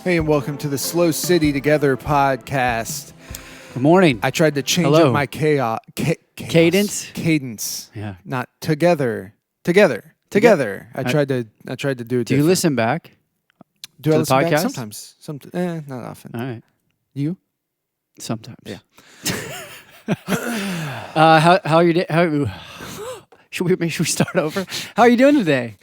Hey, and welcome to the SLO City Together Podcast. Good morning. I tried to change up my chaos. Cadence? Yeah. Not together. Together. I tried to do it Do you different. listen back? Do I to the listen back? podcast? Sometimes. Not often. All right. You? Sometimes. Yeah. How are you? Should we start over? How are you doing today?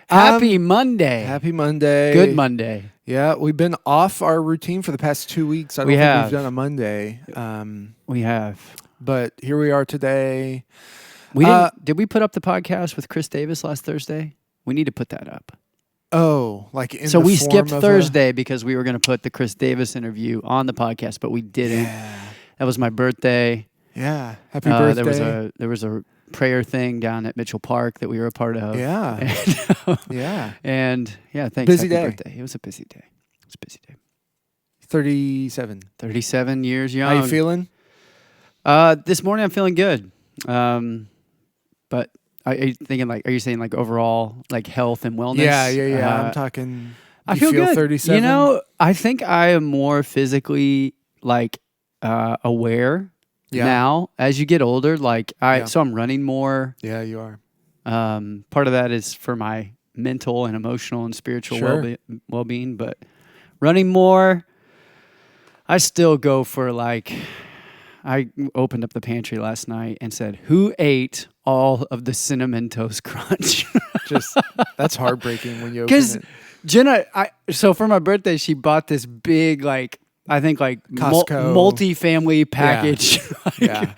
Happy Monday. Happy Monday. Good Monday. Yeah, we've been off our routine for the past 2 weeks. I don't think we've done a Monday. We have. But here we are today. We didn't. Did we put up the podcast with Chris Davis last Thursday? We need to put that up. Oh, like in so the we form skipped of Thursday because we were going to put the Chris Davis interview on the podcast, but we didn't. Yeah. That was my birthday. Yeah. Happy birthday. There was a prayer thing down at Mitchell Park that we were a part of. Yeah. And thanks. Busy Happy day. Birthday. It was a busy day. 37. 37 years young. How you feeling? This morning I'm feeling good. But are you saying like overall like health and wellness? Yeah. I'm talking. I feel good. 37. You know, I think I am more physically like aware now as you get older. Like so I'm running more. Yeah, you are. Part of that is for my mental and emotional and spiritual well-being, but running more. I still go for like. I opened up the pantry last night and said, "Who ate all of the Cinnamon Toast Crunch?" That's heartbreaking when you open Because it. Jenna, so for my birthday, she bought this big Costco multi-family package. Yeah.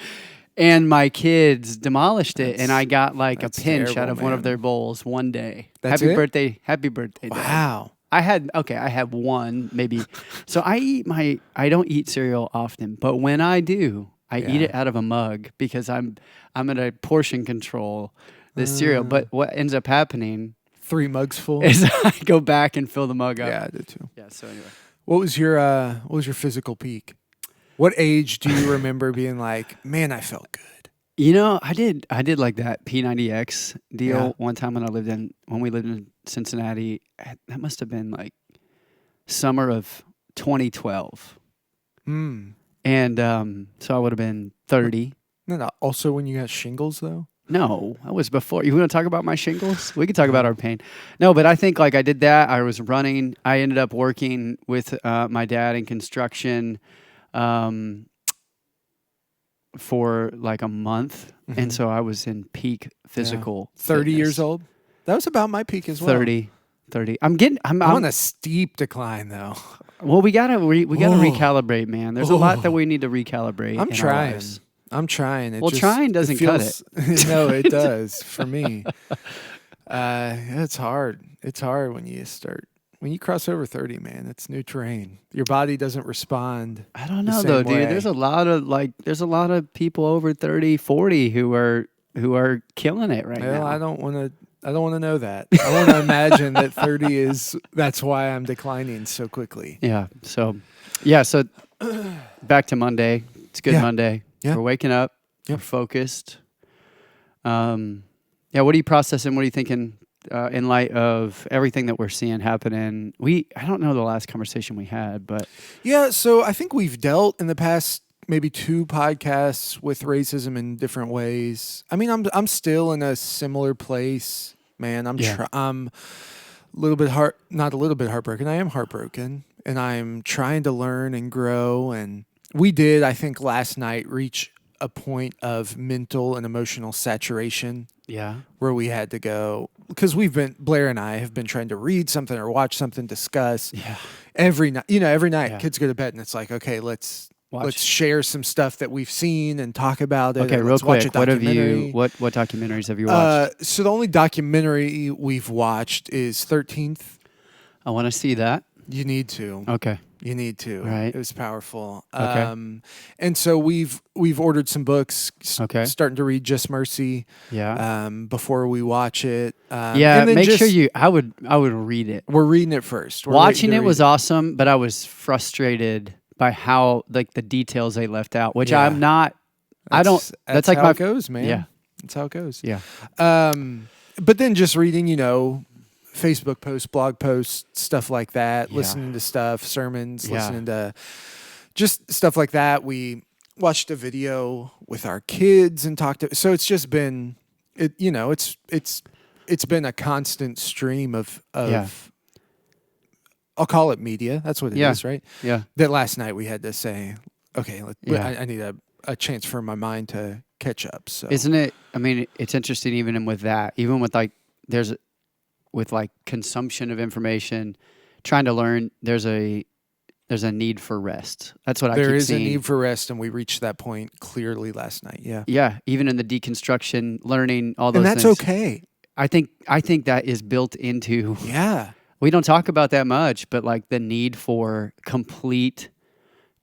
And my kids demolished it, and I got like a pinch terrible, out of one of man. their bowls one day. That's Happy it? birthday, Dad. Wow. I had one maybe. So I don't eat cereal often, but when I do, I eat it out of a mug because I'm gonna portion control this cereal. But what ends up happening 3 mugs full. is I go back and fill the mug up. Yeah, I did too. Yeah. So anyway, What was your physical peak? What age do you remember being like, man, I felt good? you know, I did like that P90X deal one time when we lived in Cincinnati. That must have been like summer of 2012. And so I would have been 30. No. Also when you got shingles though? No, that was before. You want to talk about my shingles? We could talk about our pain. No, but I think like I did that. I was running. I ended up working with my dad in construction for like a month. And so I was in peak physical 30 fitness. years old? That was about my peak as well. 30. I'm on a steep decline though. Well, we gotta recalibrate, man. There's a lot that we need to recalibrate. I'm in trying. Our lives. I'm trying. Trying doesn't cut it. No, it does for me. It's hard. It's hard when you cross over 30, man. It's new terrain. Your body doesn't respond. I don't know though, dude. There's a lot of people over 30, 40 who are killing it right now. I don't want to know that. I want to imagine that 30 that's why I'm declining so quickly. Yeah. So back to Monday. It's a good Monday. Yeah. We're waking up. Yep. We're focused. What are you processing? What are you thinking in light of everything that we're seeing happening? I don't know the last conversation we had, but yeah. So I think we've dealt in the past maybe 2 podcasts with racism in different ways. I mean, I'm still in a similar place, man. I'm a little bit not a little bit heartbroken. I am heartbroken, and I'm trying to learn and grow. And we did, I think, last night reach a point of mental and emotional saturation. Yeah. Where we had to go, because Blair and I have been trying to read something or watch something, discuss. Yeah. Every night, kids go to bed and it's like, okay, let's share some stuff that we've seen and talk about it. Okay, real let's quick. Watch a documentary. What documentaries have you watched? So the only documentary we've watched is 13th. I want to see that. You need to. Okay. You need to. Right. It was powerful. Okay. And so we've ordered some books. Okay. Starting to read Just Mercy. Yeah. Before we watch it. And then make sure I would read it. We're reading it first. Watching it was awesome, but I was frustrated by how like the details they left out, which I'm not. That's like how how it goes, man. Yeah. That's how it goes. Yeah. But then just reading, Facebook posts, blog posts, stuff like that, listening to stuff, sermons, listening to just stuff like that. We watched a video with our kids and talked to, so it's just been, it's been a constant stream of I'll call it media. That's what it is, right? Yeah. That last night we had to say, okay, I need a chance for my mind to catch up. So isn't it? I mean, it's interesting even with that, even with like consumption of information, trying to learn. There's a need for rest. That's what I keep seeing. There is a need for rest, and we reached that point clearly last night. Yeah. Yeah. Even in the deconstruction, learning all those things. And that's okay. I think that is built into. Yeah. We don't talk about that much, but like the need for complete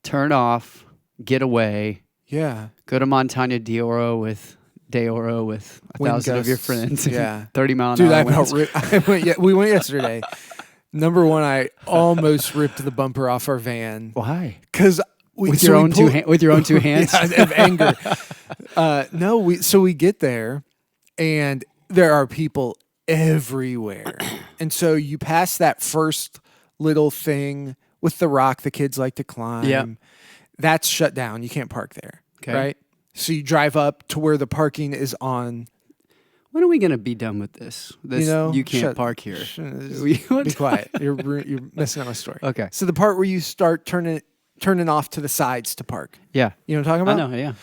turn off, get away. Yeah. Go to Montaña de Oro with 1,000 of your friends. Yeah. 30 mile an Dude, hour. we went yesterday. Number one, I almost ripped the bumper off our van. Why? Because with your own two hands yeah, of anger. So we get there, and there are people everywhere, and so you pass that first little thing with the rock the kids like to climb. Yeah. That's shut down. You can't park there. Okay. Right. So you drive up to where the parking is on. When are we going to be done with this? You can't park here. Be quiet. You're messing up my story. Okay. So the part where you start turning off to the sides to park. Yeah. You know what I'm talking about? I know, yeah.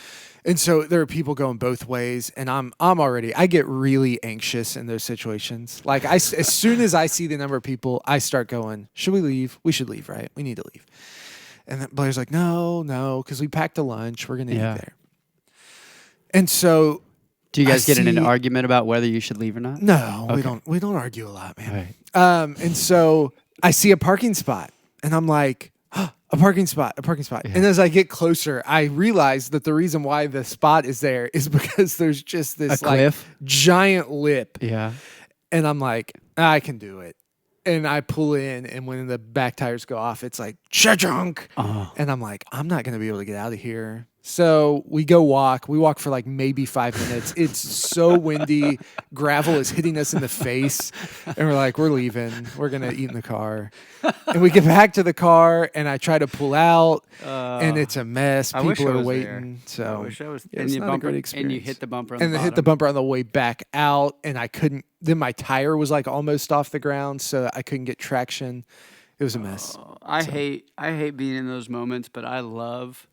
And so there are people going both ways, and I get really anxious in those situations. Like as soon as I see the number of people, I start going, should we leave? We should leave, right? We need to leave. And then Blair's like, no, because we packed a lunch. We're going to eat there. And so... Do you guys get in an argument about whether you should leave or not? No, okay. We don't argue a lot, man. Right. And so I see a parking spot, and I'm like, a parking spot. Yeah. And as I get closer, I realize that the reason why the spot is there is because there's just this giant lip. Yeah. And I'm like, I can do it. And I pull in, and when the back tires go off, it's like, cha-chunk. Oh. And I'm like, I'm not going to be able to get out of here. So we go walk. We walk for like maybe 5 minutes. It's so windy. Gravel is hitting us in the face. And we're like, we're leaving. We're going to eat in the car. And we get back to the car, and I try to pull out, and it's a mess. People are waiting. There. So I wish I was there. It's not a great experience. And you hit the bumper on the bottom. Hit the bumper on the way back out, and I couldn't. Then my tire was like almost off the ground, so I couldn't get traction. It was a mess. I hate being in those moments, but I love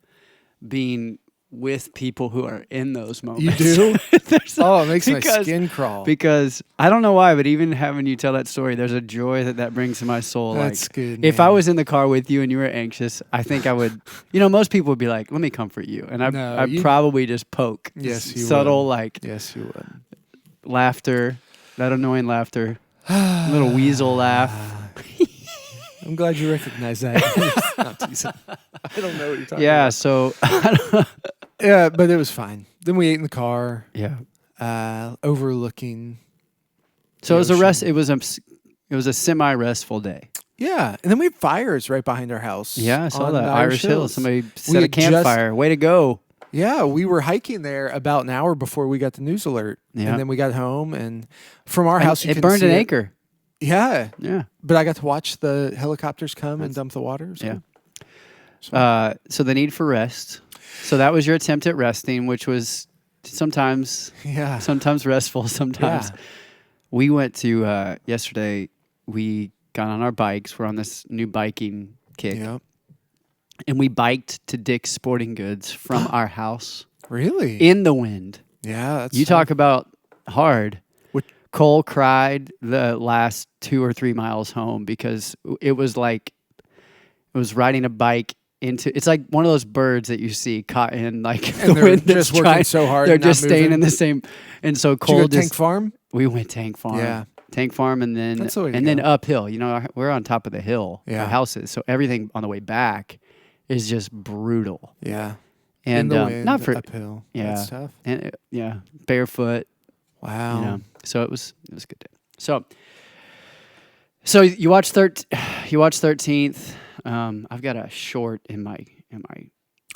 being with people who are in those moments. You do? It makes my skin crawl. Because I don't know why, but even having you tell that story, there's a joy that brings to my soul. That's good. If I was in the car with you and you were anxious, I think I would, most people would be like, let me comfort you. And I'd probably just poke. Yes, you subtle, would. Yes, you would. Laughter, that annoying laughter, a little weasel laugh. I'm glad you recognize that. Not teasing. I don't know what you're talking about. Yeah, so... yeah, but it was fine. Then we ate in the car. Yeah. Overlooking. So it was a semi-restful day. Yeah, and then we had fires right behind our house. Yeah, I saw that. Irish Hills. Somebody set a campfire. Way to go. Yeah, we were hiking there about an hour before we got the news alert. Yeah. And then we got home, and from our house, it burned an acre. Yeah. Yeah. But I got to watch the helicopters come and dump the water. So. Yeah. So the need for rest. So that was your attempt at resting, which was sometimes restful, sometimes. Yeah. We went to, yesterday, we got on our bikes. We're on this new biking kick. Yep. And we biked to Dick's Sporting Goods from our house. Really? In the wind. Yeah. You talk about hard. Cole cried the last 2 or 3 miles home because it was riding a bike into. It's like one of those birds that you see caught in like and the wind. Just working so hard. They're just staying in the same. And so Cole Did you go Tank Farm? We went Tank Farm. Yeah. Tank Farm, and then uphill. We're on top of the hill. Yeah. Our houses, so everything on the way back is just brutal. Yeah. And in the wind, not for uphill. Yeah. That's tough. And barefoot. Wow. So it was a good day. So you watched 13th. I've got a short in my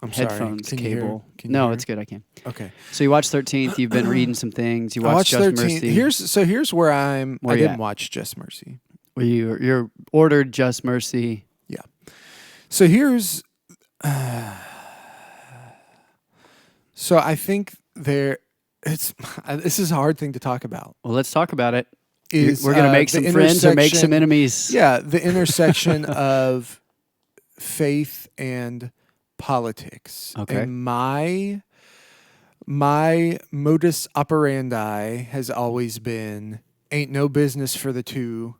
I'm sorry. headphones Can you hear? cable. Can you No, hear? it's good. I can. Okay. So you watched 13th. You've been reading some things. You I watched watched Just 13. Mercy. Here's where I Where you didn't at? watch Just Mercy. Where you're ordered Just Mercy. Yeah. So here's. So I think this is a hard thing to talk about. Well, let's talk about it. We're going to make some friends or make some enemies. Yeah, the intersection of faith and politics. Okay. And my modus operandi has always been ain't no business for the two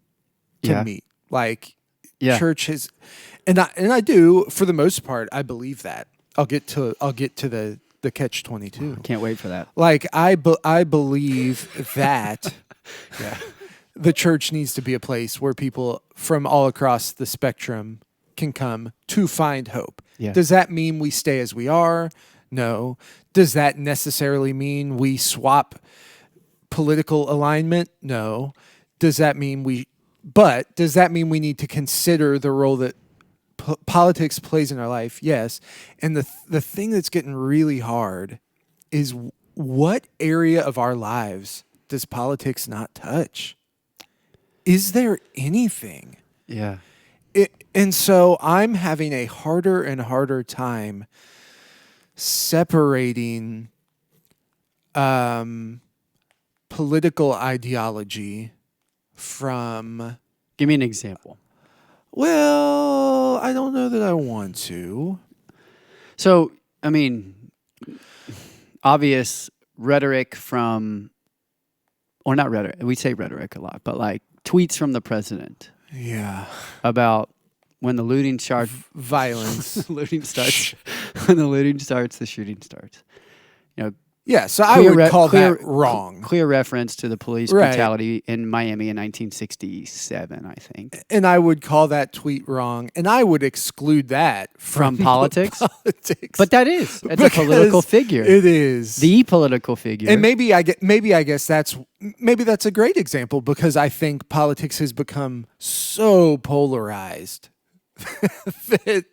to meet. Like church has, and I do for the most part. I believe that. I'll get to the catch-22. Can't wait for that. Like I believe that the church needs to be a place where people from all across the spectrum can come to find hope. Yeah. Does that mean we stay as we are? No. Does that necessarily mean we swap political alignment? No. Does that mean we need to consider the role that politics plays in our life? Yes. And the thing that's getting really hard is what area of our lives does politics not touch? Is there anything? Yeah. And so I'm having a harder and harder time separating political ideology from... Give me an example. Well, I don't know that I want to. So, I mean, obvious rhetoric from, or not rhetoric, we say rhetoric a lot, but like tweets from the president. Yeah. About when the looting starts. Violence. Looting starts. When the looting starts, the shooting starts. You know, yeah, so I would call that wrong. Clear reference to the police brutality in Miami in 1967, I think. And I would call that tweet wrong, and I would exclude that from politics. Politics. But that is. It's a political figure. It is. The political figure. And maybe I guess that's a great example because I think politics has become so polarized that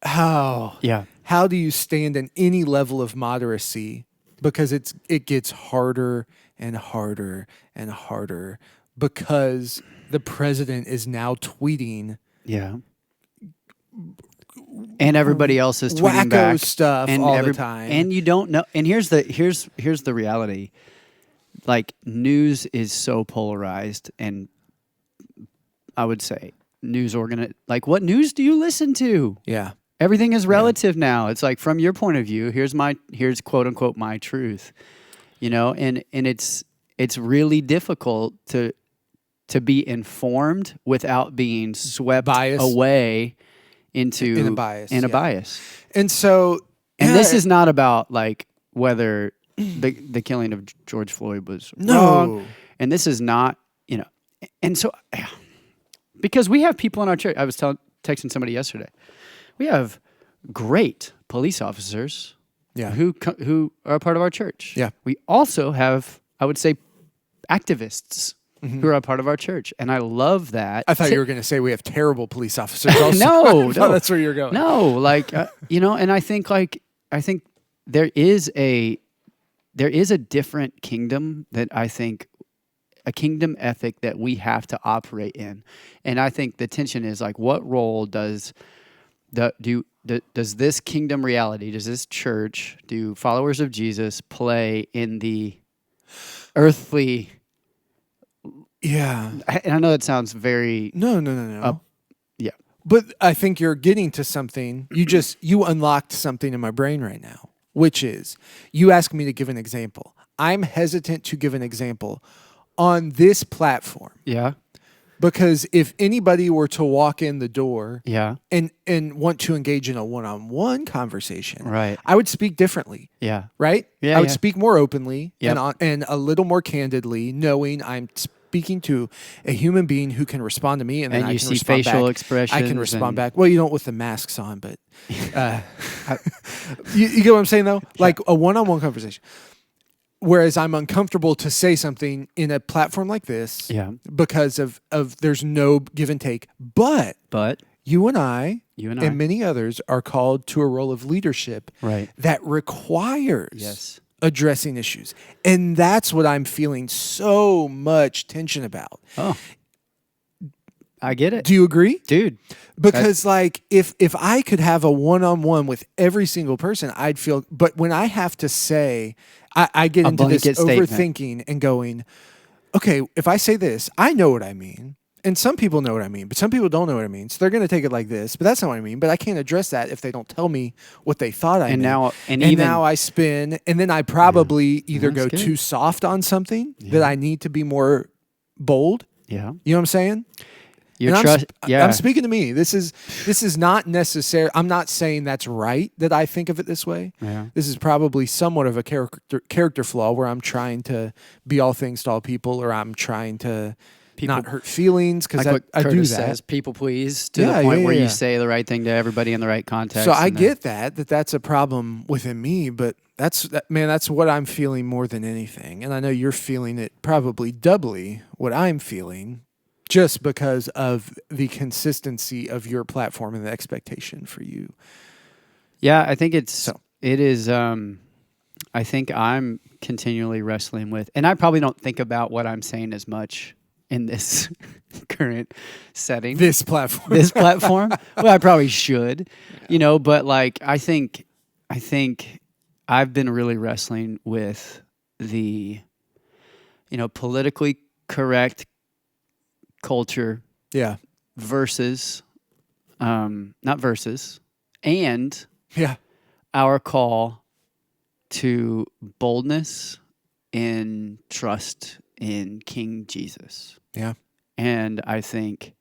how do you stand in any level of moderacy? Because it gets harder and harder and harder because the president is now tweeting. Yeah. And everybody else is tweeting back stuff and all the time. And you don't know. And here's the reality. Like, news is so polarized, and I would say like, what news do you listen to? Yeah. Everything is relative now. It's like, from your point of view, here's quote unquote my truth, you know, and it's really difficult to be informed without being swept away into a bias. And so, this is not about like whether the killing of George Floyd was wrong, and this is not, you know, and so because we have people in our church. I was texting somebody yesterday. We have great police officers who are a part of our church. Yeah. We also have, I would say, activists who are a part of our church. And I love that. I thought you were going to say we have terrible police officers also. No. That's where you're going. No, like, you know, and I think there is a different kingdom that I think, a kingdom ethic that we have to operate in. And I think the tension is like, what role does this kingdom reality, does this church, do followers of Jesus play in the earthly? Yeah. And I know that sounds very... No. Yeah. But I think you're getting to something. You unlocked something in my brain right now, which is you asked me to give an example. I'm hesitant to give an example on this platform. Yeah. Because if anybody were to walk in the door and want to engage in a one-on-one conversation, right, I would speak differently. Yeah. Right? Yeah, I would speak more openly Yep. and a little more candidly, knowing I'm speaking to a human being who can respond to me, and then I you can see respond facial back. expressions. I can respond back. Well, you don't with the masks on, but you get what I'm saying, though? Like a one-on-one conversation. Whereas I'm uncomfortable to say something in a platform like this because of there's no give and take. But you and I You and I. and many others are called to a role of leadership Right. that requires Yes. addressing issues. And that's what I'm feeling so much tension about. Oh, I get it. Do you agree? Dude. Because like if I could have a one-on-one with every single person, I'd feel, but when I have to say, I get into this overthinking and going, okay, if I say this, I know what I mean. And some people know what I mean, but some people don't know what I mean. So they're going to take it like this, but that's not what I mean. But I can't address that if they don't tell me what they thought I meant. Now I spin, and then I probably either go too soft on something that I need to be more bold. Yeah. You know what I'm saying? I'm speaking to me. This is not necessary. I'm not saying that's right that I think of it this way. Yeah. This is probably somewhat of a character flaw where I'm trying to be all things to all people, or I'm trying to not hurt feelings, because like I do that. Says, people please to the point where you say the right thing to everybody in the right context. So I get that's a problem within me, but that's what I'm feeling more than anything. And I know you're feeling it probably doubly what I'm feeling, just because of the consistency of your platform and the expectation for you. Yeah, I think it is. I think I'm continually wrestling with, and I probably don't think about what I'm saying as much in this current setting. This platform. Well, I probably should, but like, I think I've been really wrestling with the, politically correct culture. Yeah. Versus, not versus, and yeah, our call to boldness and trust in King Jesus. Yeah. And I think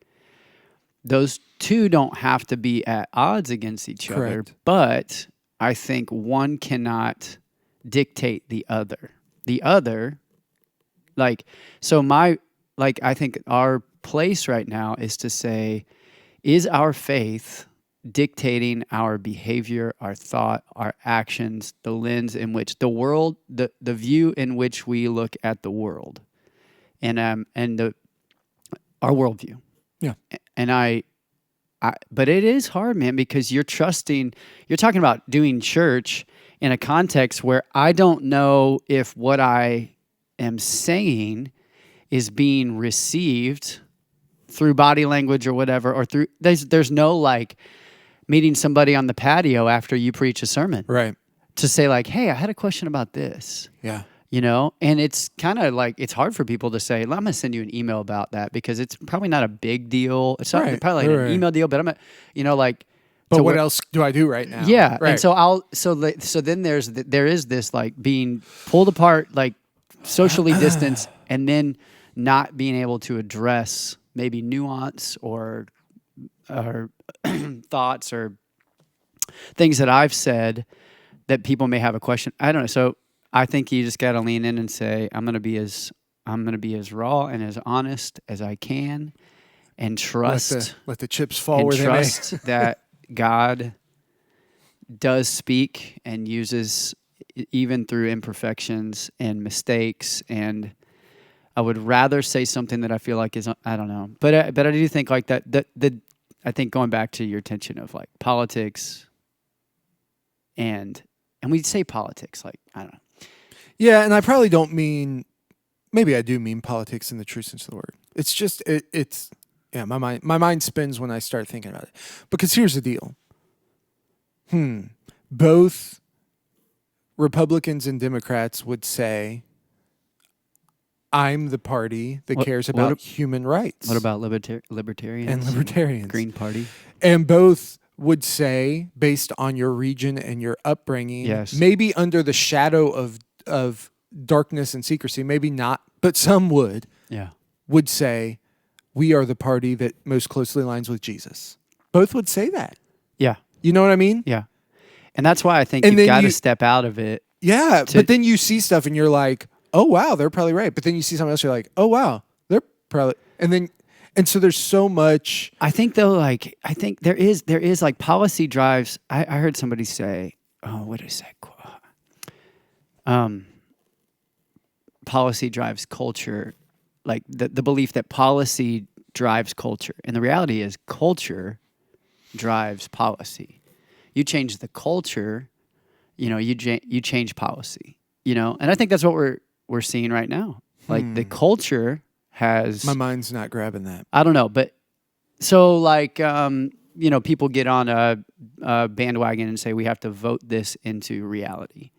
those two don't have to be at odds against each other, but I think one cannot dictate the other. The other, I think our place right now is to say, is our faith dictating our behavior, our thought, our actions, the lens in which the world, the view in which we look at the world, and our worldview. Yeah. And but it is hard, man, because you're talking about doing church in a context where I don't know if what I am saying is being received through body language or whatever, or through, there's no like meeting somebody on the patio after you preach a sermon. Right. To say like, hey, I had a question about this. Yeah. And it's kind of like, it's hard for people to say, I'm going to send you an email about that, because it's probably not a big deal. It's not probably like an email deal, but but what else do I do right now? Yeah. Right. And so then there is this like being pulled apart, like socially distanced, and then not being able to address maybe nuance or thoughts or things that I've said that people may have a question. I don't know. So I think you just got to lean in and say, I'm going to be as raw and as honest as I can, and trust. Let the chips fall where they may. Trust that God does speak and uses even through imperfections and mistakes. And I would rather say something that I feel like is, I don't know, but I do think like that. I think going back to your tension of like politics, and we say politics, like, I don't know. Yeah, and I probably don't mean, maybe I do mean politics in the true sense of the word. It's just it's my mind spins when I start thinking about it. Because here's the deal. Both Republicans and Democrats would say, I'm the party that cares about human rights. What about libertarians? And libertarians. Green Party. And both would say, based on your region and your upbringing, maybe under the shadow of darkness and secrecy, maybe not, but some would say, we are the party that most closely aligns with Jesus. Both would say that. Yeah. You know what I mean? Yeah. And that's why I think you've got to step out of it. Yeah, but then you see stuff and you're like, oh, wow, they're probably right. But then you see something else, you're like, oh, wow, they're probably... And so there's so much... I think, though, like, there is like policy drives... I heard somebody say, what is that quote? Policy drives culture, like the belief that policy drives culture. And the reality is culture drives policy. You change the culture, you change policy, and I think that's what we're seeing right now. Like the culture has. My mind's not grabbing that. I don't know, but so like people get on a bandwagon and say we have to vote this into reality.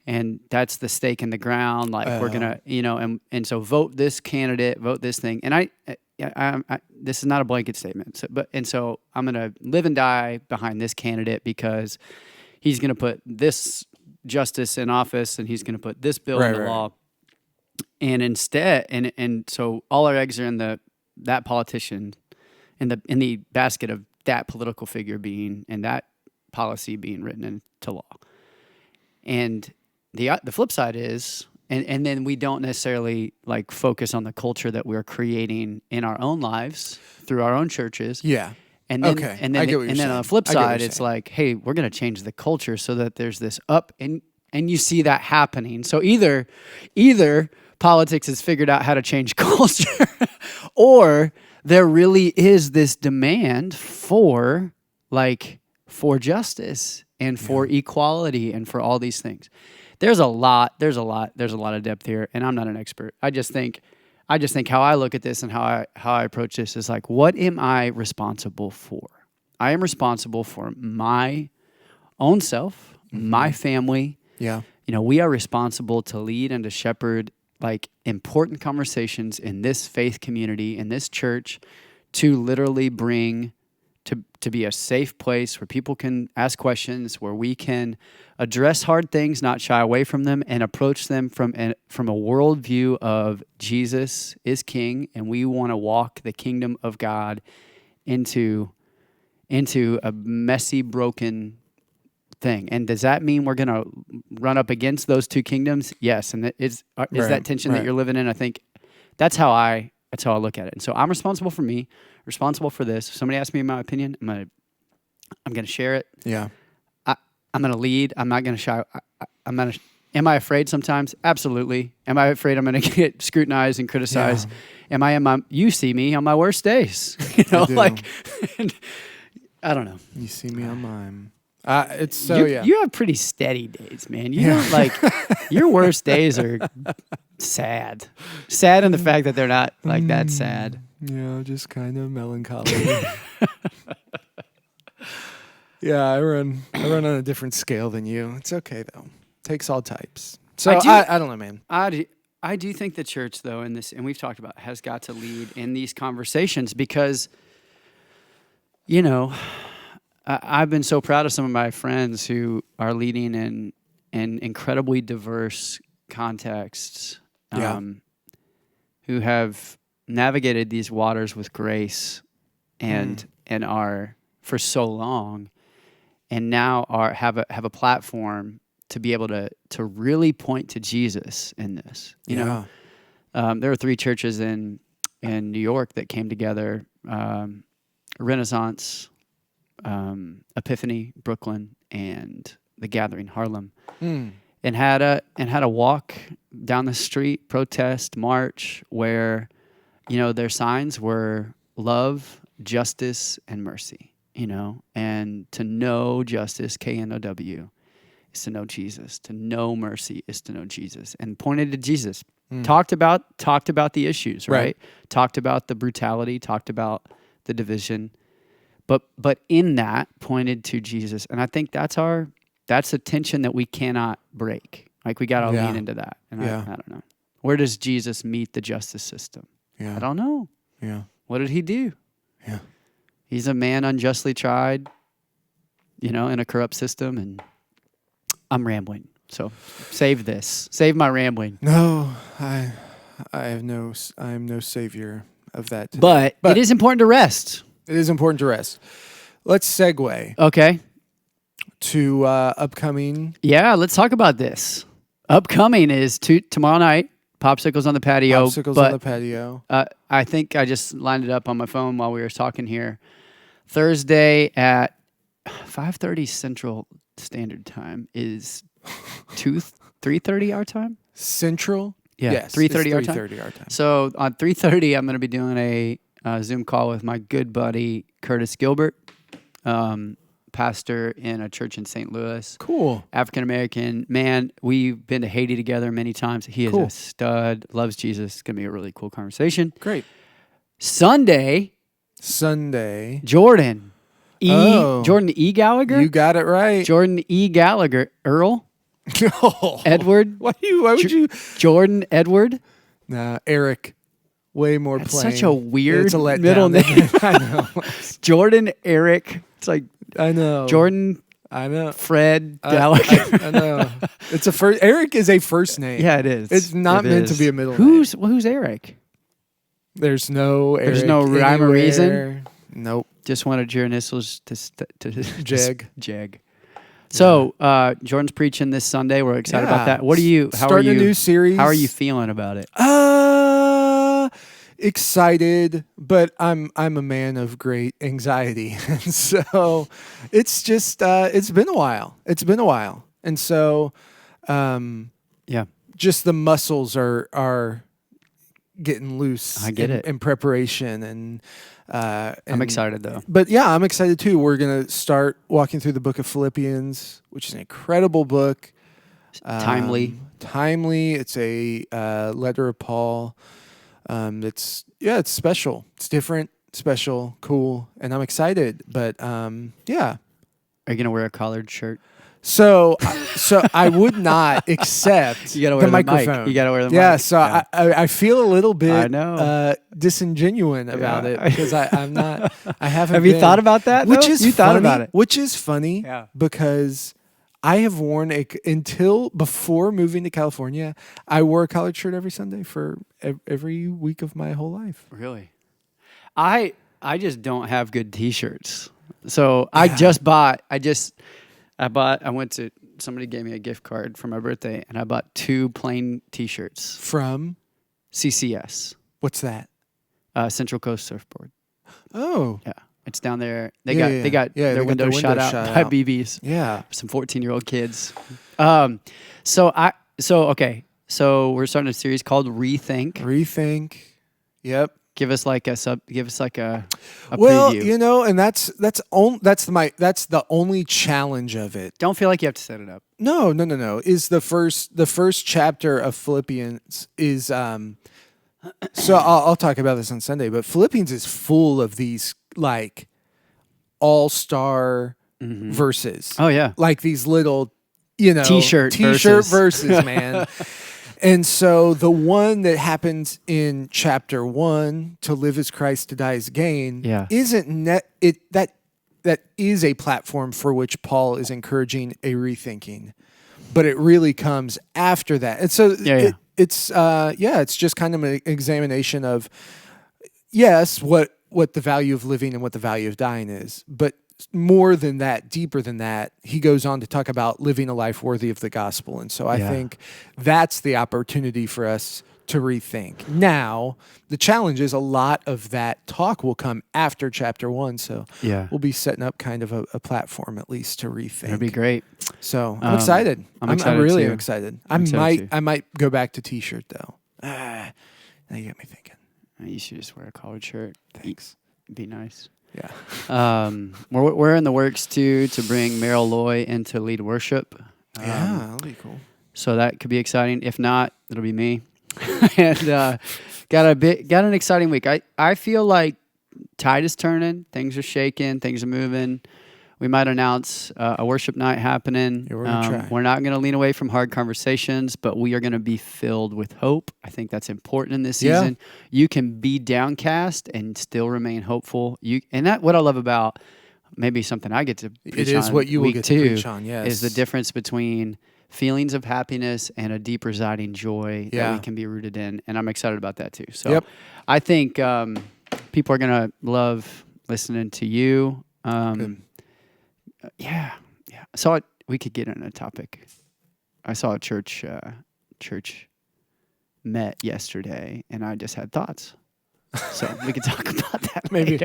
And that's the stake in the ground. Like we're gonna, and so vote this candidate, vote this thing. And I this is not a blanket statement. So I'm gonna live and die behind this candidate because he's gonna put this justice in office and he's gonna put this bill into law. And instead, and so all our eggs are in that politician, in the basket of that political figure and that policy being written into law. And the flip side is, and then we don't necessarily like focus on the culture that we're creating in our own lives through our own churches. Yeah. And then, okay. and then, I get what you're and then saying. on the flip side, it's like, hey, we're going to change the culture so that there's this up, and you see that happening. So either politics has figured out how to change culture, or there really is this demand for justice and for equality and for all these things. There's a lot of depth here, and I'm not an expert. I just think how I look at this and how I approach this is like, what am I responsible for? I am responsible for my own self, my family. Yeah. We are responsible to lead and to shepherd like important conversations in this faith community, in this church, to literally bring to be a safe place where people can ask questions, where we can address hard things, not shy away from them, and approach them from a worldview of Jesus is King, and we want to walk the kingdom of God into a messy, broken thing. And does that mean we're going to run up against those two kingdoms? Yes. And is that tension that you're living in? I think that's how I look at it. And so I'm responsible for me, responsible for this. If somebody asks me my opinion, I'm gonna share it. Yeah. I'm gonna lead. I'm not gonna shy. Am I afraid sometimes? Absolutely. Am I afraid I'm gonna get scrutinized and criticized? Yeah. You see me on my worst days. I don't know. You see me on mine. You have pretty steady days, man. You don't like your worst days are sad. Sad in the fact that they're not like that sad. Yeah, just kind of melancholy. Yeah, I run on a different scale than you. It's okay though. Takes all types. So I don't know, man. I do think the church though in this, and we've talked about, has got to lead in these conversations because I've been so proud of some of my friends who are leading in incredibly diverse contexts, who have navigated these waters with grace and are for so long, and now have a platform to be able to really point to Jesus in this. There were 3 churches in New York that came together: Renaissance, Epiphany, Brooklyn, and the Gathering, Harlem, and had a walk down the street, protest, march, where their signs were love, justice, and mercy. And to know justice, KNOW, is to know Jesus. To know mercy is to know Jesus, and pointed to Jesus. Talked about the issues, right? Talked about the brutality. Talked about the division. But in that, pointed to Jesus. And I think that's a tension that we cannot break. Like, we got to lean into that. And I don't know. Where does Jesus meet the justice system? Yeah. I don't know. Yeah. What did he do? Yeah. He's a man unjustly tried, in a corrupt system. And I'm rambling. So save my rambling. No, I am no savior of that today. But it is important to rest. It is important to rest. Let's segue. Okay. To upcoming. Yeah, let's talk about this. Upcoming is tomorrow night. Popsicles on the patio. On the patio. I think I just lined it up on my phone while we were talking here. Thursday at 5:30 Central Standard Time is 3:30 our time. Central. Yeah, yes, 3:30 our 3:30 our time. So on 3:30, I'm going to be doing a Zoom call with my good buddy Curtis Gilbert. pastor in a church in St. Louis. Cool. African American man. We've been to Haiti together many times. He is a stud, loves Jesus. It's going to be a really cool conversation. Great. Sunday. Jordan. Jordan E. Gallagher. You got it right. Jordan E. Gallagher. Earl. No. Edward. Why would you? Jordan Edward. Nah, Eric. Way more That's plain. such a weird it's a letdown, middle name. I know. Jordan Eric. It's like I know. Jordan. I know. Fred Gallagher. I know. It's a first. Eric is a first name. Yeah, it is. It's not meant to be a middle name. Who's Eric? There's no Eric. There's no rhyme or reason. Nope. Just wanted your initials to Jag. Jag. So Jordan's preaching this Sunday. We're excited about that. Starting a new series. How are you feeling about it? Excited, but I'm a man of great anxiety, and so it's just it's been a while. And so just the muscles are getting loose. I get it in preparation, and I'm excited though. But yeah, I'm excited too. We're gonna start walking through the book of Philippians, which is an incredible book. Timely. It's a letter of Paul. It's special. It's different, special, cool, and I'm excited. But Are you gonna wear a collared shirt? So I would not accept you gotta wear the microphone. Mic. You gotta wear the mic. Yeah, so yeah. I feel a little bit disingenuous about it because I'm not. I haven't. Have you thought about that? Which is you funny, thought about it? Which is funny because I have worn until before moving to California. I wore a collared shirt every Sunday for every week of my whole life. Really, I just don't have good T-shirts. So I went to, somebody gave me a gift card for my birthday, and I bought 2 plain T-shirts. From? CCS. What's that? Central Coast Surfboard. Oh. Yeah. It's down there. They got their windows shot out by BBs. Yeah. Some 14-year-old kids. So we're starting a series called Rethink. Yep. Give us like a well, preview. And that's the only challenge of it. Don't feel like you have to set it up. No. Is the first chapter of Philippians is so I'll talk about this on Sunday, but Philippians is full of these like all-star verses. Oh yeah. Like these little, T-shirt verses, man. And so the one that happens in chapter 1, to live as Christ, to die as gain, that is a platform for which Paul is encouraging a rethinking, but it really comes after that. And so it's just kind of an examination of what the value of living and what the value of dying is, but more than that, deeper than that, he goes on to talk about living a life worthy of the gospel. And so I think that's the opportunity for us to rethink. Now, the challenge is a lot of that talk will come after chapter 1. So we'll be setting up kind of a platform at least to rethink. That'd be great. So I'm excited. I'm really excited. I might go back to T-shirt though. Now you got me thinking. You should just wear a collared shirt. Thanks. Be nice. Yeah. We're in the works to bring Meryl Loy into lead worship. That'll be cool. So that could be exciting. If not, it'll be me. And got an exciting week. I feel like tide is turning. Things are shaking. Things are moving. We might announce a worship night happening. Yeah, we're gonna try. We're not going to lean away from hard conversations, but we are going to be filled with hope. I think that's important in this season. You can be downcast and still remain hopeful. And that what I love about maybe something I get to preach on. It is what you will get to preach on, yes. Is the difference between feelings of happiness and a deep residing joy that we can be rooted in. And I'm excited about that too. So I think people are going to love listening to you. Yeah. So we could get on a topic. I saw a church met yesterday, and I just had thoughts. So we could talk about that maybe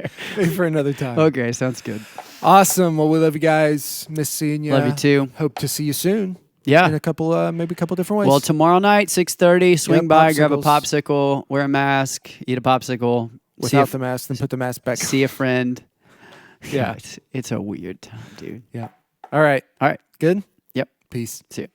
for another time. Okay, sounds good. Awesome. Well, we love you guys. Miss seeing you. Love you too. Hope to see you soon. Yeah. In a couple different ways. Well, tomorrow night, 6:30, swing by, grab a popsicle, wear a mask, eat a popsicle. Without the mask, then put the mask back. See a friend. Yeah. It's a weird time, dude. Yeah. All right. All right. Good? Yep. Peace. See ya.